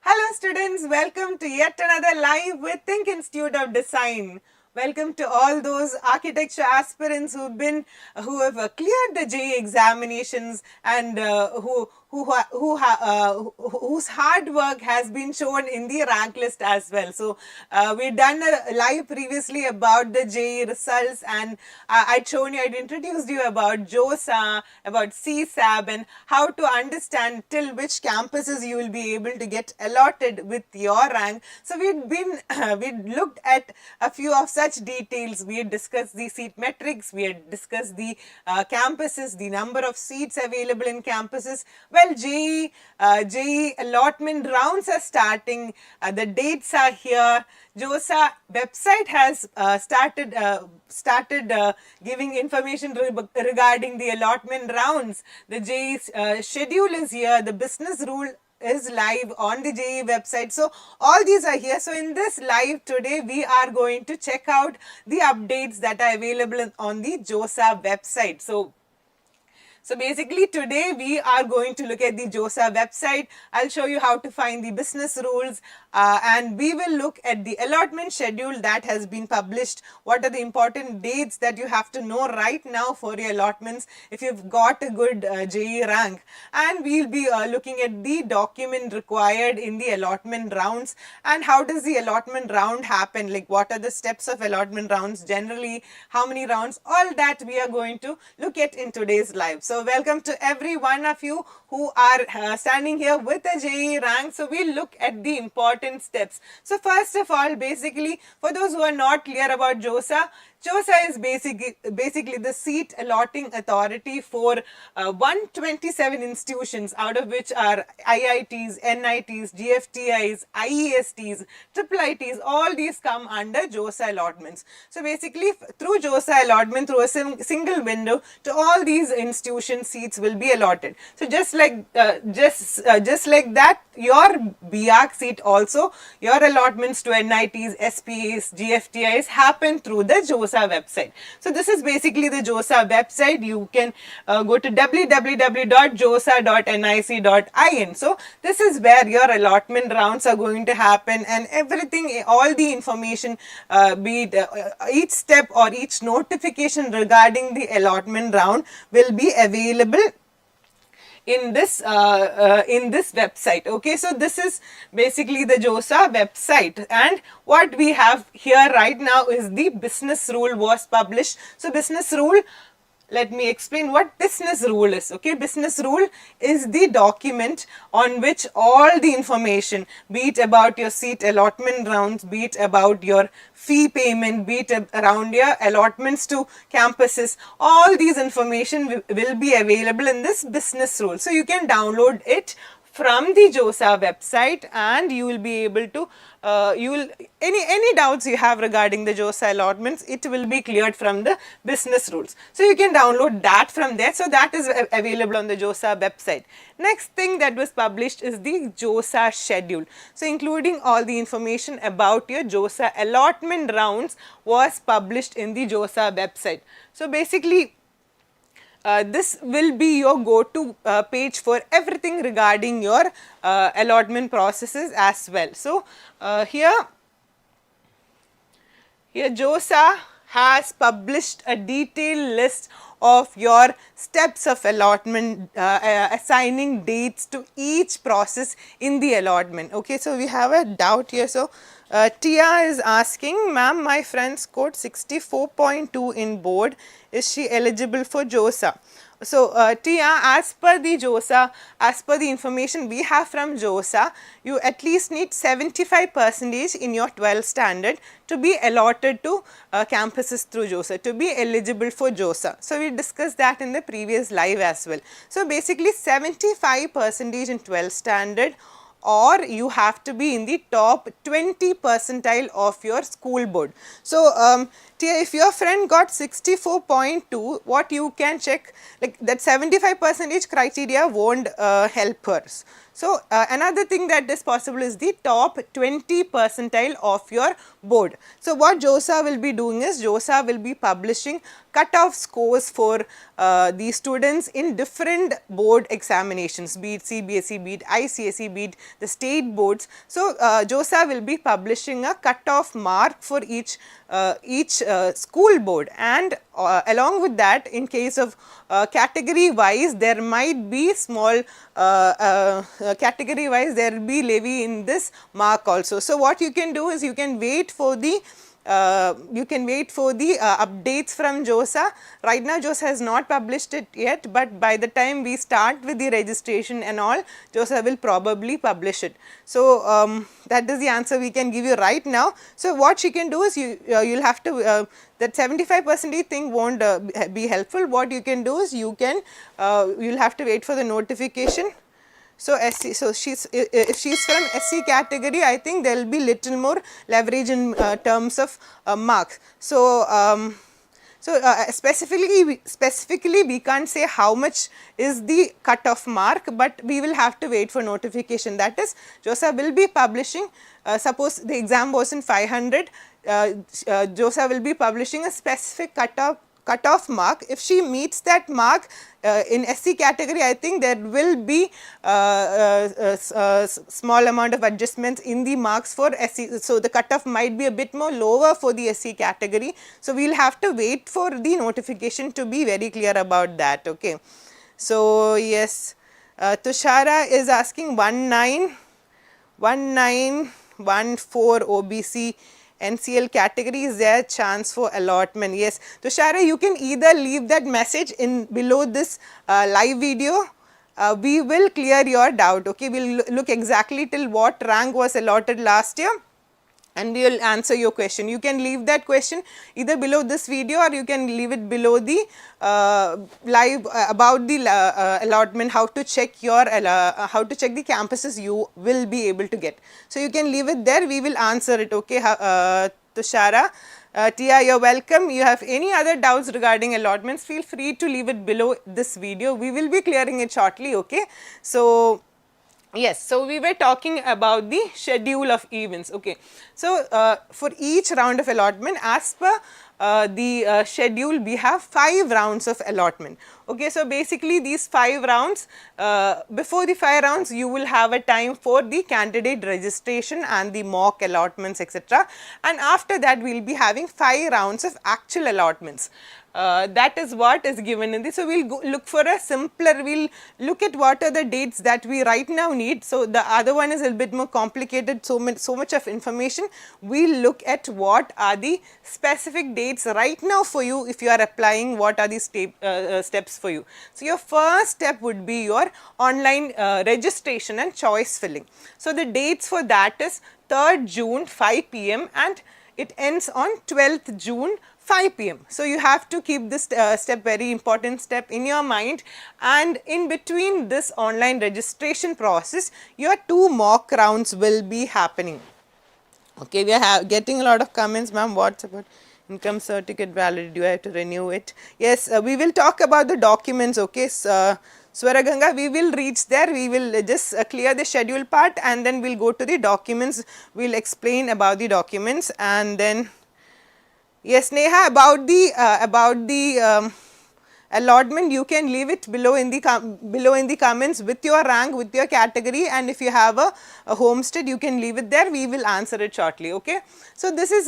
Hello students, welcome to yet another live with THiNC Institute of Design. Welcome to all those architecture aspirants who have cleared the JEE examinations and whose hard work has been shown in the rank list as well. So we've done a live previously about the JEE results, and I'd introduced you about JoSAA, about CSAB, and how to understand till which campuses you will be able to get allotted with your rank. So we'd looked at a few of such details. We had discussed the seat metrics, we had discussed the campuses, the number of seats available in campuses. Well, JEE allotment rounds are starting, the dates are here. JoSAA website has started giving information regarding the allotment rounds. The JEE schedule is here, the business rule is live on the JEE website. So all these are here. So in this live today, we are going to check out the updates that are available on the JoSAA website. So basically today we are going to look at the JoSAA website. I'll show you how to find the business rules and we will look at the allotment schedule that has been published. What are the important dates that you have to know right now for your allotments if you've got a good JEE rank. And we'll be looking at the document required in the allotment rounds and how does the allotment round happen, like what are the steps of allotment rounds generally, how many rounds, all that we are going to look at in today's live. So welcome to every one of you who are standing here with a JEE rank. So we'll look at the important steps. So first of all, basically for those who are not clear about JoSAA, JoSAA is basically the seat allotting authority for 127 institutions, out of which are IITs, NITs, GFTIs, IESTs, IIITs, all these come under JoSAA allotments. So basically through JoSAA allotment, through a single window, to all these institution seats will be allotted. So just like that, your B.ARCH seat also, your allotments to NITs, SPAs, GFTIs happen through the JoSAA website. So this is basically the JoSAA website. You can go to www.josaa.nic.in. So this is where your allotment rounds are going to happen, and everything, all the information, be it each step or each notification regarding the allotment round will be available in this website. Okay, so this is basically the JoSAA website, and what we have here right now is the business rule was published. So business rule, let me explain what business rule is. Okay, business rule is the document on which all the information, be it about your seat allotment rounds, be it about your fee payment, be it around your allotments to campuses, all these information will be available in this business rule. So you can download it from the JoSAA website and you will be able to any doubts you have regarding the JoSAA allotments, it will be cleared from the business rules. So you can download that from there. So that is available on the JoSAA website. Next thing that was published is the JoSAA schedule. So including all the information about your JoSAA allotment rounds was published in the JoSAA website. So basically this will be your go-to page for everything regarding your allotment processes as well. So here JoSAA has published a detailed list of your steps of allotment, assigning dates to each process in the allotment. Okay, so we have a doubt here. So Tia is asking, ma'am, my friend scored 64.2 in board. Is she eligible for JoSAA? So Tia, as per the JoSAA, as per the information we have from JoSAA, you at least need 75% in your 12th standard to be allotted to campuses through JoSAA, to be eligible for JoSAA. So we discussed that in the previous live as well. So basically 75% in 12th standard, or you have to be in the top 20 percentile of your school board. So if your friend got 64.2, what you can check, like that 75% criteria won't help her. So another thing that is possible is the top 20 percentile of your board. So what JoSAA will be doing is, JoSAA will be publishing cutoff scores for the students in different board examinations, be it CBSE, be it ICSE, be it the state boards. So, JoSAA will be publishing a cut-off mark for each school board, and along with that, in case of category wise, there might be small category wise there will be levy in this mark also. So, what you can do is you can wait for the updates from JoSAA. Right now JoSAA has not published it yet, but by the time we start with the registration and all, JoSAA will probably publish it. So, that is the answer we can give you right now. So, what you can do is you'll have to that 75% thing won't be helpful. What you can do is you'll have to wait for the notification. So, SC, so if she is from SC category, I think there will be little more leverage in terms of marks. So, specifically we can't say how much is the cut-off mark, but we will have to wait for notification. That is, JoSAA will be publishing, suppose the exam was in 500, JoSAA will be publishing a specific cutoff mark. If she meets that mark in SC category, I think there will be small amount of adjustments in the marks for SC. So, the cutoff might be a bit more lower for the SC category. So, we will have to wait for the notification to be very clear about that. Okay. So, yes, Tushara is asking 1914 OBC NCL category, is there chance for allotment? Yes, Tushara, you can either leave that message in below this live video. We will clear your doubt. Okay, we will look exactly till what rank was allotted last year, and we will answer your question. You can leave that question either below this video, or you can leave it below the live about the allotment, how to check your how to check the campuses you will be able to get. So, you can leave it there, we will answer it. Okay, Tushara. Tia, you are welcome. You have any other doubts regarding allotments, feel free to leave it below this video. We will be clearing it shortly. Okay. So, yes, so we were talking about the schedule of events. Okay. So, for each round of allotment, as per the schedule, we have 5 rounds of allotment. Okay. So, basically these 5 rounds, before the 5 rounds you will have a time for the candidate registration and the mock allotments, etc. And after that we will be having 5 rounds of actual allotments. That is what is given in this. So, we will look for a simpler, we will look at what are the dates that we right now need. So, the other one is a little bit more complicated, so much of information. We will look at what are the specific dates right now for you if you are applying, what are the steps for you. So, your first step would be your online registration and choice filling. So, the dates for that is 3rd June 5 p.m. and it ends on 12th June 5 p.m. So, you have to keep this step, very important step in your mind, and in between this online registration process, your 2 mock rounds will be happening. Okay, we are getting a lot of comments, ma'am. What's about income certificate valid? Do I have to renew it? Yes, we will talk about the documents. Okay, Swaraganga, we will reach there. We will just clear the schedule part, and then we will go to the documents. We will explain about the documents, and then yes, Neha, about the allotment, you can leave it below in the comments with your rank, with your category, and if you have a homestead, you can leave it there. We will answer it shortly. Okay. So, this is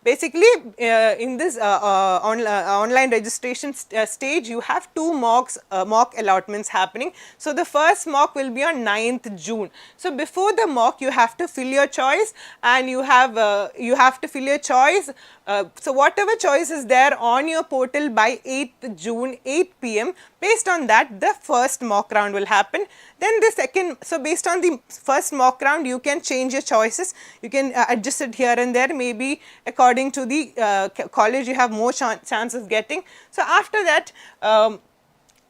basically in this online registration stage, you have 2 mock allotments happening. So, the first mock will be on 9th June. So, before the mock, you have to fill your choice, and you have to fill your choice. So, whatever choice is there on your portal by 8th June 8 p.m. based on that the first mock round will happen. Then the second, so based on the first mock round you can change your choices, you can adjust it here and there, maybe according to the college you have more chance of getting. So, after that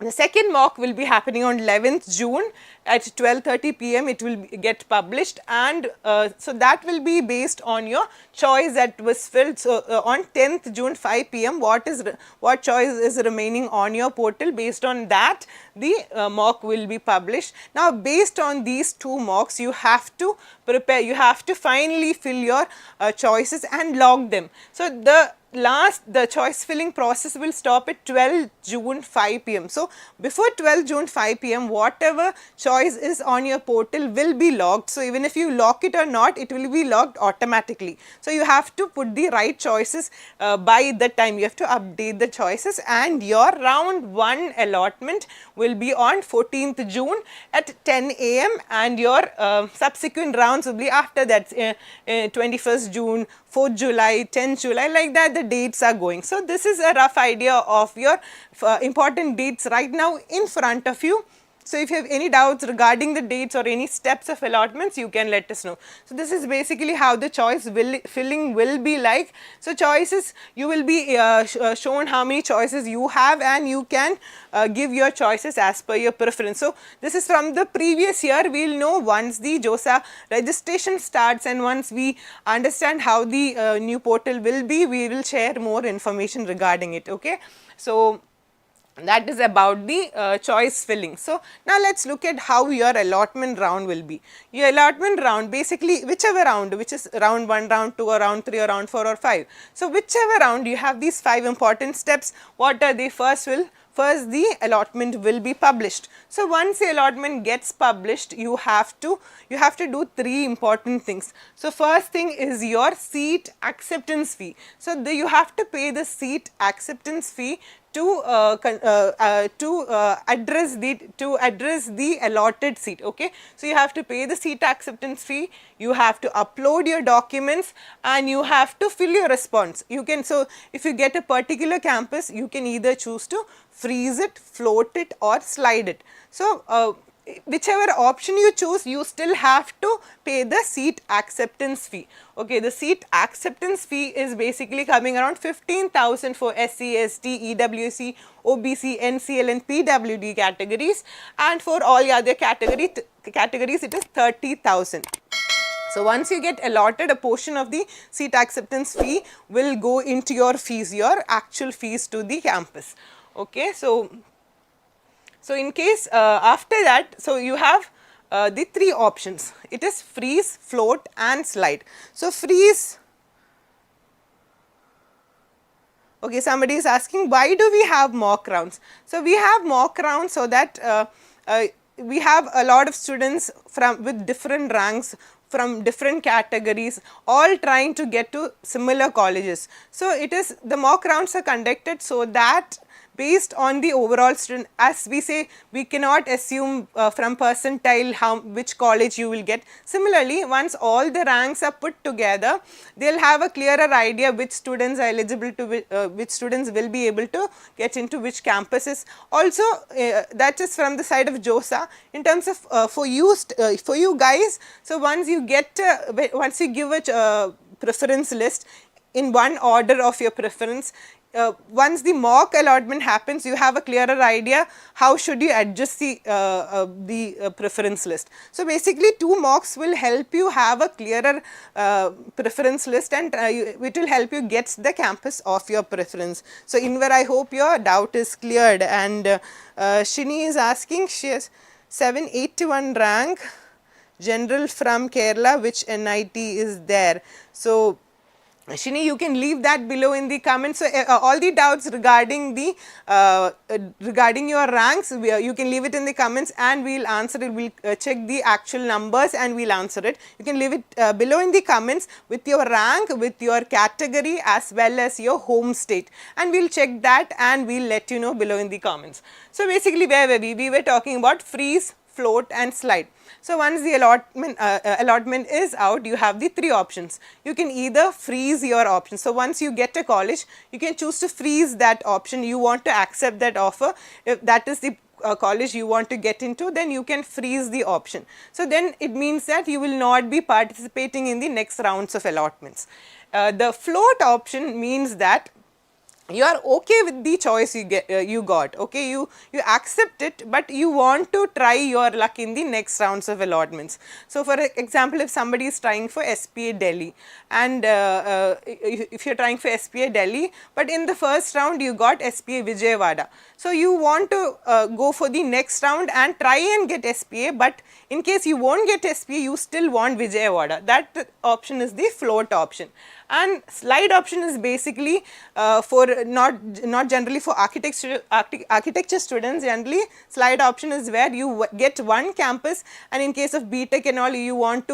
the second mock will be happening on 11th June at 12:30 p.m. it will get published, and so that will be based on your choice that was filled. So, on 10th June 5 p.m. what choice is remaining on your portal, based on that the mock will be published. Now, based on these 2 mocks you have to prepare, you have to finally fill your choices and log them. So, the the choice filling process will stop at 12 June 5 p.m. So, before 12 June 5 p.m. whatever choice is on your portal will be logged. So, even if you lock it or not, it will be logged automatically. So, you have to put the right choices by the time. You have to update the choices, and your round 1 allotment will be on 14th June at 10 a.m. and your subsequent rounds will be after that, 21st June, 4th July, 10th July, like that the dates are going. So, this is a rough idea of your important dates right now in front of you. So, if you have any doubts regarding the dates or any steps of allotments, you can let us know. So, this is basically how the choice filling will be like. So, choices, you will be shown how many choices you have, and you can give your choices as per your preference. So, this is from the previous year. We will know once the JoSAA registration starts, and once we understand how the new portal will be, we will share more information regarding it. Okay. So, that is about the choice filling. So, now let us look at how your allotment round will be. Your allotment round, basically whichever round, which is round 1, round 2 or round 3 or round 4 or 5. So, whichever round you have these 5 important steps. What are they? First the allotment will be published. So, once the allotment gets published, you have to do 3 important things. So, first thing is your seat acceptance fee. So, you have to pay the seat acceptance fee to address the allotted seat. Okay. So, you have to pay the seat acceptance fee, you have to upload your documents, and you have to fill your response. You can, so if you get a particular campus, you can either choose to freeze it, float it, or slide it. So, whichever option you choose, you still have to pay the seat acceptance fee. Okay, the seat acceptance fee is basically coming around 15,000 for SC, ST, EWC, OBC, NCL and PWD categories, and for all the other categories it is 30,000. So, once you get allotted, a portion of the seat acceptance fee will go into your fees, your actual fees to the campus. Okay, so in case after that, so you have the 3 options. It is freeze, float and slide. So, freeze. Okay, somebody is asking, why do we have mock rounds? So, we have mock rounds so that we have a lot of students with different ranks, from different categories, all trying to get to similar colleges. So, it is, the mock rounds are conducted so that based on the overall student, as we say, we cannot assume from percentile which college you will get. Similarly, once all the ranks are put together, they will have a clearer idea which students are eligible to, which students will be able to get into which campuses. Also, that is from the side of JoSAA. In terms of for you guys, so once you get, once you give a preference list in one order of your preference, once the mock allotment happens, you have a clearer idea how should you adjust the preference list. So, basically 2 mocks will help you have a clearer preference list, and it will help you get the campus of your preference. So, Inver, I hope your doubt is cleared, and Shini is asking, she has 781 rank, general from Kerala, which NIT is there. So, Shini, you can leave that below in the comments. So, all the doubts regarding the regarding your ranks, you can leave it in the comments and we will answer it. We will check the actual numbers and we will answer it. You can leave it below in the comments with your rank, with your category as well as your home state, and we will check that and we will let you know below in the comments. So, basically where were we? We were talking about freeze, float and slide. So, once the allotment is out, you have the 3 options. You can either freeze your option. So, once you get a college, you can choose to freeze that option. You want to accept that offer. If that is the college you want to get into, then you can freeze the option. So, then it means that you will not be participating in the next rounds of allotments. The float option means that you are okay with the choice you got, okay, you accept it, but you want to try your luck in the next rounds of allotments. So, for example, if somebody is trying for SPA Delhi, and if you are trying for SPA Delhi, but in the first round you got SPA Vijayawada. So, you want to go for the next round and try and get SPA, but in case you won't get SPA, you still want Vijayawada. That option is the float option. And slide option is basically for not generally for architecture students. Generally slide option is where you get one campus, and in case of BTech and all, you want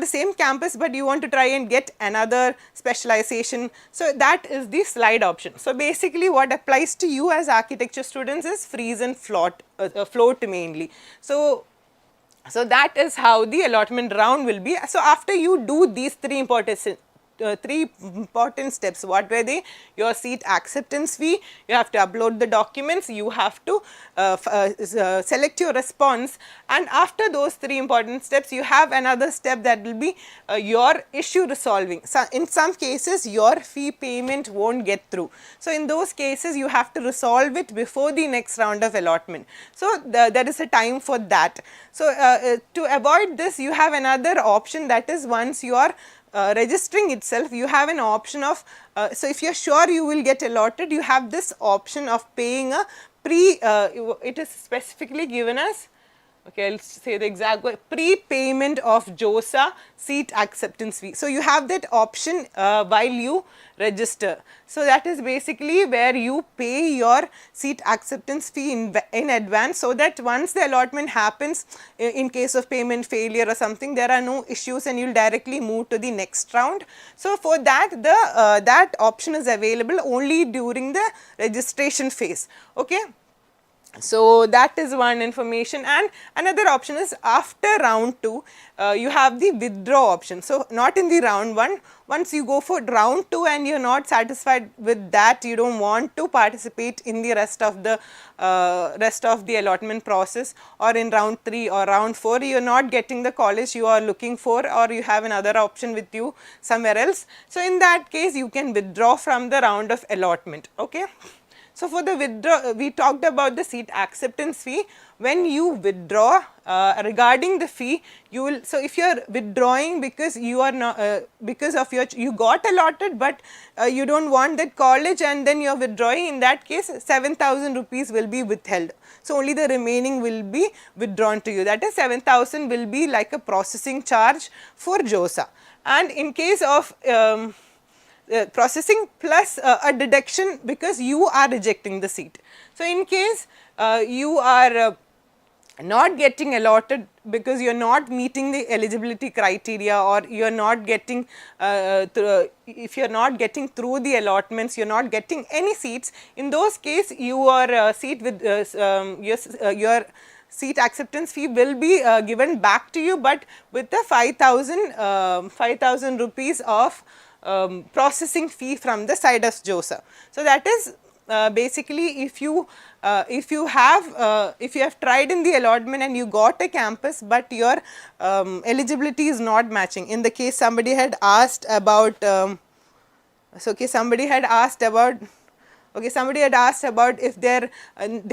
the same campus, but you want to try and get another specialization. So that is the slide option. So basically what applies to you as architecture students is freeze and float mainly. So that is how the allotment round will be. So after you do these three important steps, what were they? Your seat acceptance fee, you have to upload the documents, you have to select your response, and after those three important steps, you have another step that will be your issue resolving. So in some cases, your fee payment won't get through. So in those cases, you have to resolve it before the next round of allotment. So there is a time for that. So to avoid this, you have another option, that is once you are registering itself, you have an option of, so if you are sure you will get allotted, you have this option of paying a it is specifically given as, okay, I will say the exact word, prepayment of JoSAA seat acceptance fee. So you have that option while you register. So that is basically where you pay your seat acceptance fee in advance, so that once the allotment happens, in case of payment failure or something, there are no issues and you will directly move to the next round. So for that, that option is available only during the registration phase. Okay. So that is one information, and another option is after round 2, you have the withdraw option. So not in the round 1, once you go for round 2 and you are not satisfied with that, you do not want to participate in the rest of the allotment process, or in round 3 or round 4, you are not getting the college you are looking for, or you have another option with you somewhere else. So in that case, you can withdraw from the round of allotment. Okay. So for the withdraw, we talked about the seat acceptance fee. When you withdraw regarding the fee, you will, so if you are withdrawing because you are not, because of your, you got allotted, but you do not want that college, and then you are withdrawing, in that case 7,000 rupees will be withheld. So only the remaining will be withdrawn to you, that is 7,000 will be like a processing charge for JoSAA. And in case of processing plus a deduction because you are rejecting the seat. So in case you are not getting allotted because you are not meeting the eligibility criteria, or you are not getting if you are not getting through the allotments, you are not getting any seats, in those case your seat with your seat acceptance fee will be given back to you, but with the 5,000 rupees of processing fee from the side of JoSAA. So that is basically if you have tried in the allotment and you got a campus, but your eligibility is not matching. In the case somebody had asked about, somebody had asked about if they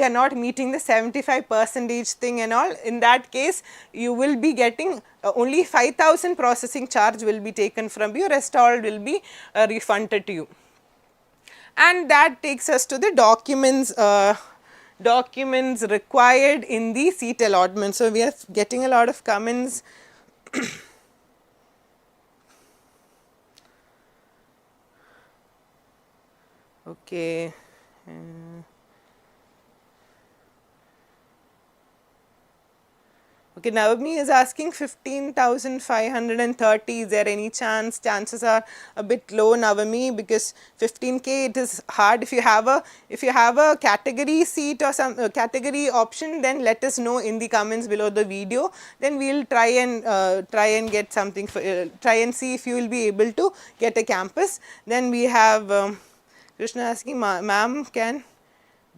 are not meeting the 75% thing and all. In that case, you will be getting only 5,000 processing charge will be taken from you, rest all will be refunded to you. And that takes us to the documents required in the seat allotment. So we are getting a lot of comments. Okay. Okay, Navami is asking 15,530. Is there any chance? Chances are a bit low, Navami, because 15K it is hard. If you have a category seat or some category option, then let us know in the comments below the video. Then we will try and get something for, try and see if you will be able to get a campus. Then we have Krishna asking, ma'am, can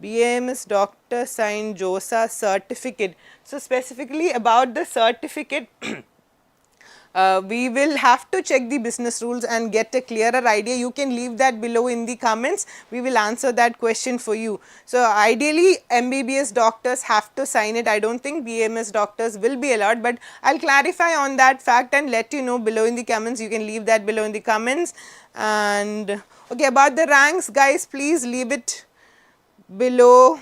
BAMS doctor sign JoSAA certificate? So specifically about the certificate, we will have to check the business rules and get a clearer idea. You can leave that below in the comments. We will answer that question for you. So ideally MBBS doctors have to sign it. I don't think BAMS doctors will be allowed, but I will clarify on that fact and let you know below in the comments. You can leave that below in the comments. And okay, about the ranks, guys, please leave it below.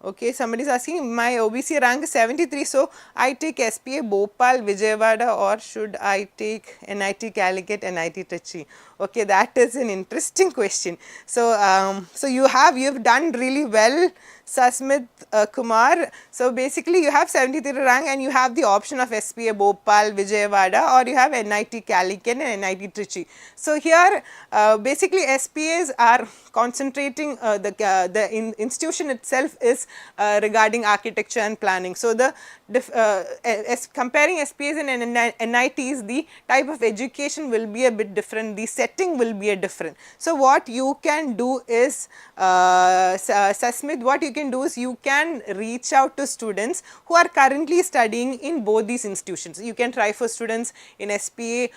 Okay, somebody is asking, my OBC rank is 73, so I take SPA Bhopal, Vijayawada, or should I take NIT Calicut, NIT Trichy? Okay, that is an interesting question. So, so you've done really well, Sasmit Kumar. So basically, you have 73 rank and you have the option of SPA Bhopal, Vijayawada, or you have NIT Calicut and NIT Trichy. So here, basically SPAs are concentrating, the institution itself is regarding architecture and planning. So the comparing SPAs and NITs, the type of education will be a bit different, the setting will be a different. So what you can do is, Sasmit, what you can do is you can reach out to students who are currently studying in both these institutions. You can try for students in SPA,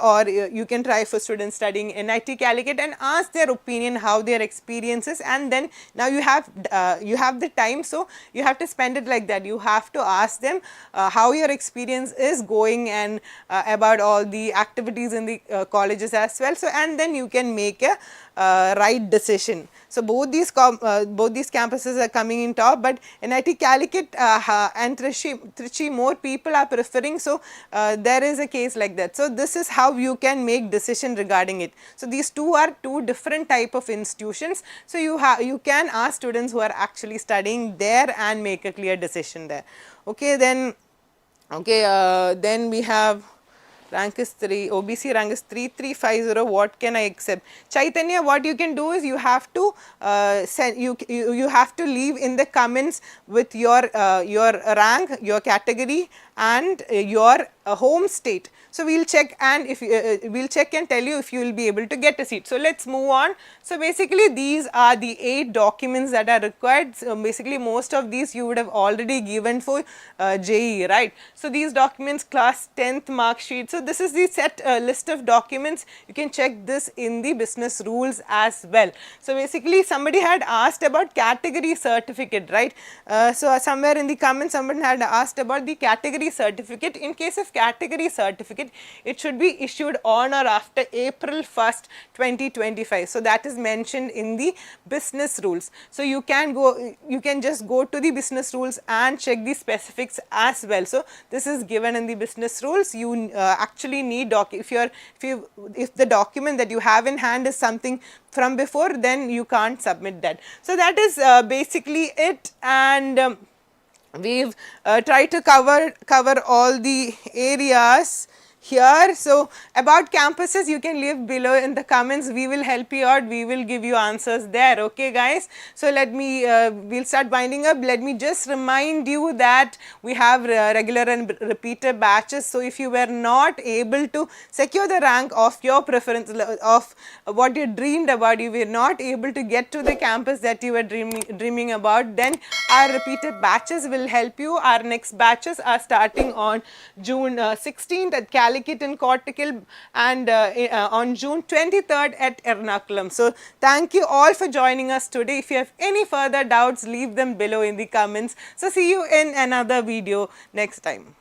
or you can try for students studying NIT Calicut and ask their opinion, how their experience is, and then now you have the time, so you have to spend it like that. You have to ask them how your experience is going and about all the activities in the colleges as well. So and then you can make a right decision. So both these campuses are coming in top, but NIT Calicut and Trichy more people are preferring. So there is a case like that. So this is how you can make decision regarding it. So these two are two different type of institutions. So you can ask students who are actually studying there and make a clear decision there. Okay, then then we have rank is 3, OBC rank is 3350, what can I accept? Chaitanya, what you can do is you have to send, you have to leave in the comments with your rank, your category and your home state. So we'll check, and if we'll check and tell you if you will be able to get a seat. So let's move on. So basically these are the 8 documents that are required. So basically most of these you would have already given for JEE, right? So these documents, class 10th mark sheet. So this is the set list of documents. You can check this in the business rules as well. So basically somebody had asked about category certificate, right? So somewhere in the comments someone had asked about the category certificate. In case of category certificate, it should be issued on or after April 1st, 2025. So that is mentioned in the business rules. So you can just go to the business rules and check the specifics as well. So this is given in the business rules. You actually need if the document that you have in hand is something from before, then you can't submit that. So that is basically it, and we've tried to cover all the areas here. So about campuses, you can leave below in the comments. We will help you out. We will give you answers there. Okay, guys. So let me we'll start winding up. Let me just remind you that we have regular and repeater batches. So if you were not able to secure the rank of your preference, of what you dreamed about, you were not able to get to the campus that you were dreaming about, then our repeater batches will help you. Our next batches are starting on June 16th at Calicut in Kottakkal, and on June 23rd at Ernakulam. So thank you all for joining us today. If you have any further doubts, leave them below in the comments. So see you in another video next time.